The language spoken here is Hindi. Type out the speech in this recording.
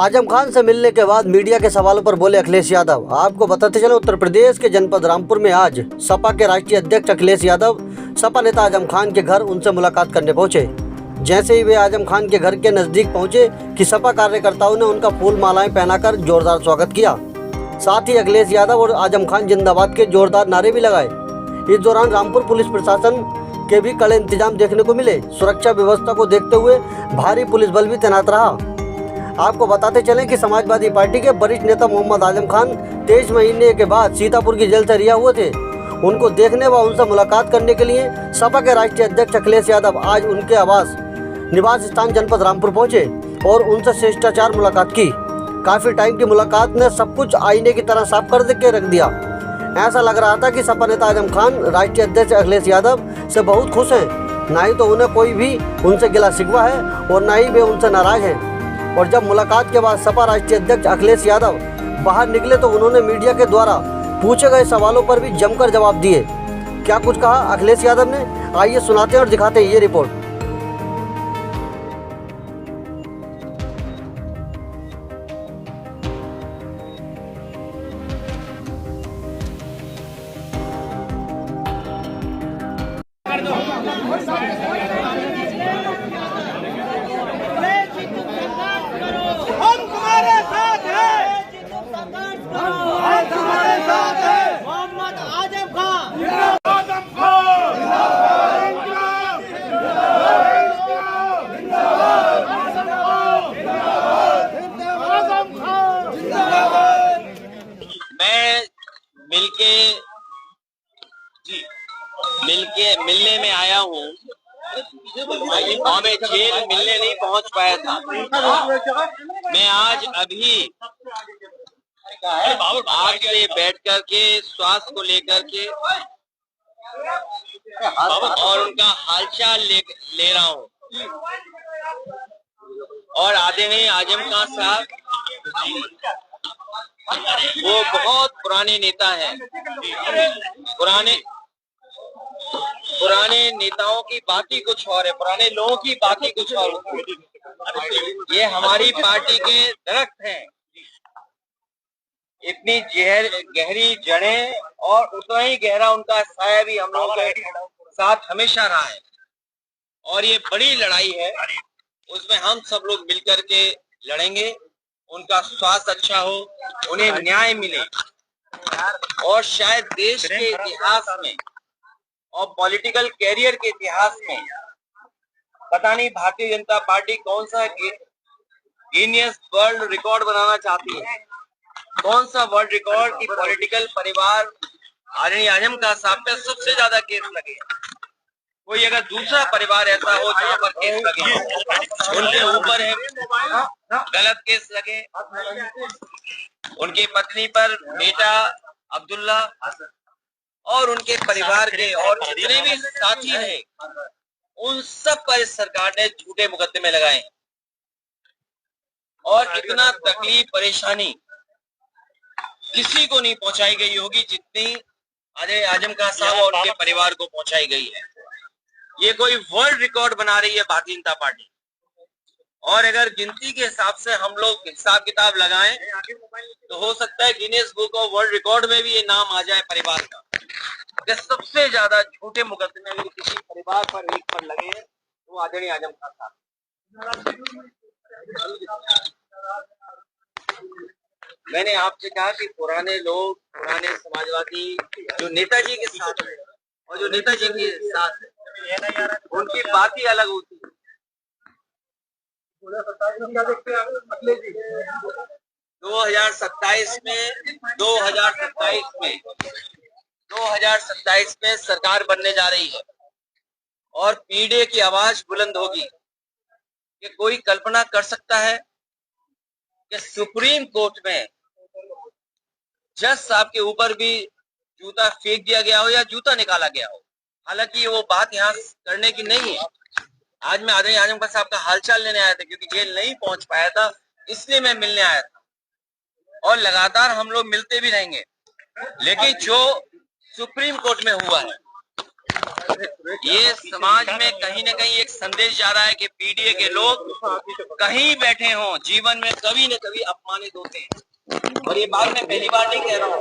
आजम खान से मिलने के बाद मीडिया के सवालों पर बोले अखिलेश यादव। आपको बताते चले, उत्तर प्रदेश के जनपद रामपुर में आज सपा के राष्ट्रीय अध्यक्ष अखिलेश यादव सपा नेता आजम खान के घर उनसे मुलाकात करने पहुंचे। जैसे ही वे आजम खान के घर के नजदीक पहुंचे कि सपा कार्यकर्ताओं ने उनका फूल मालाएं पहनाकर जोरदार स्वागत किया। साथ ही अखिलेश यादव और आजम खान जिंदाबाद के जोरदार नारे भी लगाए। इस दौरान रामपुर पुलिस प्रशासन के भी कड़े इंतजाम देखने को मिले। सुरक्षा व्यवस्था को देखते हुए भारी पुलिस बल भी तैनात रहा। आपको बताते चलें कि समाजवादी पार्टी के वरिष्ठ नेता मोहम्मद आजम खान 23 महीने के बाद सीतापुर की जेल से रिहा हुए थे। उनको देखने व उनसे मुलाकात करने के लिए सपा के राष्ट्रीय अध्यक्ष अखिलेश यादव आज उनके आवास निवास स्थान जनपद रामपुर पहुंचे और उनसे शिष्टाचार मुलाकात की। काफी टाइम की मुलाकात ने सब कुछ आईने की तरह साफ कर के रख दिया। ऐसा लग रहा था कि सपा नेता आजम खान राष्ट्रीय अध्यक्ष अखिलेश यादव से बहुत खुश हैं। ना ही तो उन्हें कोई भी उनसे गिला शिकवा है और ना ही वे उनसे नाराज हैं। और जब मुलाकात के बाद सपा राष्ट्रीय अध्यक्ष अखिलेश यादव बाहर निकले तो उन्होंने मीडिया के द्वारा पूछे गए सवालों पर भी जमकर जवाब दिए। क्या कुछ कहा अखिलेश यादव ने, आइए सुनाते हैं और दिखाते हैं ये रिपोर्ट। हम तुम्हारे साथ हैं, हम तुम्हारे साथ हैं। मोहम्मद आजम खान, आजम खान, इंकलाब, आजम खान, मैं मिलने में आया हूँ। मैं जेल मिलने नहीं पहुँच पाया था। मैं आज अभी आपसे बैठ कर के स्वास्थ्य को लेकर के और उनका हालचाल ले रहा हूँ। और आदरणीय आजम खान साहब वो बहुत पुराने नेता हैं। पुराने नेताओं की बात ही कुछ और है, पुराने लोगों की बात ही कुछ और होती है। ये हमारी पार्टी के दरख्त हैं। इतनी गहरी जड़ें और उतना ही गहरा उनका साया भी हम लोगों के साथ हमेशा रहा है। और ये बड़ी लड़ाई है, उसमें हम सब लोग मिलकर के लड़ेंगे। उनका स्वास्थ्य अच्छा हो, उन्हें न्याय मिले और शायद देश के इतिहास में और पॉलिटिकल कैरियर के इतिहास में पता नहीं भारतीय जनता पार्टी कौन सा गिनीज वर्ल्ड रिकॉर्ड बनाना चाहती है। कौन सा वर्ल्ड रिकॉर्ड की पॉलिटिकल परिवार आदरणीय आजम खान साहब पे सबसे ज्यादा केस लगे। कोई अगर दूसरा परिवार ऐसा हो जहाँ पर केस लगे, उनके ऊपर है गलत केस लगे, उनकी पत्नी पर बेटा अब्दुल्ला और उनके परिवार के और जितने भी साथी हैं, उन सब पर इस सरकार ने झूठे मुकदमे लगाए और इतना तकलीफ परेशानी किसी को नहीं पहुंचाई गई होगी जितनी आजम खान साहब और उनके परिवार को पहुंचाई गई है। ये कोई वर्ल्ड रिकॉर्ड बना रही है भारतीय जनता पार्टी। और अगर गिनती के हिसाब से हम लोग हिसाब किताब लगाएं तो हो सकता है Guinness book of world record में भी ये नाम आ जाए परिवार का कि सबसे ज्यादा झूठे मुकदमे अगर किसी परिवार पर एक पर लगे हैं तो आदरणीय आजम खान साहब। मैंने आपसे कहा कि पुराने लोग, पुराने समाजवादी जो नेताजी के साथ है और जो नेताजी के साथ है, उनकी बात ही अलग होती है। 2027 में सरकार बनने जा रही है और पीढ़ी की आवाज बुलंद होगी। कि कोई कल्पना कर सकता है कि सुप्रीम कोर्ट में जज साहब के ऊपर भी जूता फेंक दिया गया हो या जूता निकाला गया हो। हालांकि वो बात यहाँ करने की नहीं है। आज मैं आदरणीय आजम खान साहब का हालचाल लेने आया था, क्योंकि जेल नहीं पहुंच पाया था, इसलिए मैं मिलने आया था। और लगातार हम लोग मिलते भी रहेंगे। लेकिन जो सुप्रीम कोर्ट में हुआ है ये समाज में कहीं न कहीं एक संदेश जा रहा है कि पीडीए के लोग कहीं बैठे हों, जीवन में कभी न कभी अपमानित होते हैं। और ये बात मैं पहली बार नहीं कह रहा हूँ।